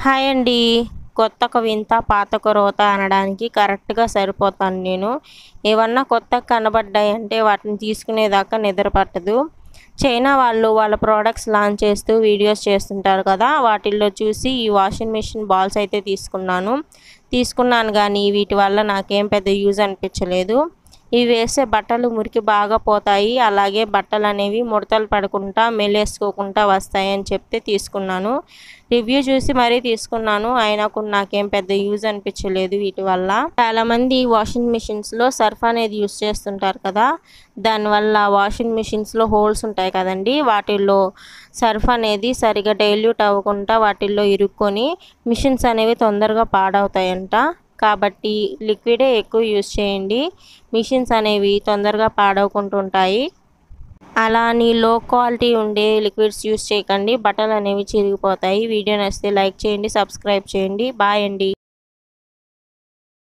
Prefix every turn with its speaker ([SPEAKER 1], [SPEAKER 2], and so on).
[SPEAKER 1] Hi అండి. కొత్తొక వింత పాతొక రోత అనడానికి కరెక్ట్‌గా సరిపోతాను నేను. ఏవన్నా కొత్తగా కనబడ్డాయంటే వాటిని తీసుకునేదాకా నిద్ర పట్టదు. చైనా వాళ్ళు వాళ్ళ ప్రొడక్ట్స్ లాంచ్ చేస్తూ వీడియోస్ చేస్తుంటారు కదా! వాటిల్లో చూసి ఈ వాషింగ్ మిషన్ బాల్స్ అయితే తీసుకున్నాను గానీ వీటి వల్ల నాకేం పెద్ద యూజ్ అనిపించలేదు. ఇవి వేస్తే బట్టలు మురికి బాగా పోతాయి. అలాగే బట్టలనేవి ముడతలు పడకుండా మెలేసుకోకుండా వస్తాయని చెప్తే తీసుకున్నాను. రివ్యూ చూసి మరీ తీసుకున్నాను. అయినా కూడా నాకేం పెద్ద యూజ్ అనిపించలేదు వీటి వల్ల. చాలామంది వాషింగ్ మిషన్స్‌లో సర్ఫ్ అనేది యూజ్ చేస్తుంటారు కదా! దానివల్ల వాషింగ్ మిషన్స్‌లో హోల్స్ ఉంటాయి కదండీ! వాటిల్లో సర్ఫ్ అనేది సరిగ్గా డైల్యూట్ అవ్వకుండా వాటిల్లో ఇరుక్కొని మిషన్స్ అనేవి తొందరగా పాడవుతాయంట. కాబట్టి లిక్విడే ఎక్కువ యూజ్ చేయండి. మిషన్స్ అనేవి తొందరగా పాడవకుండా ఉంటాయి. అలా అని లో క్వాలిటీ ఉండే లిక్విడ్స్ యూజ్ చేయకండి. బట్టలు అనేవి చిరిగిపోతాయి. వీడియో నచ్చితే లైక్ చేయండి, సబ్స్క్రైబ్ చేయండి. బాయ్ అండి.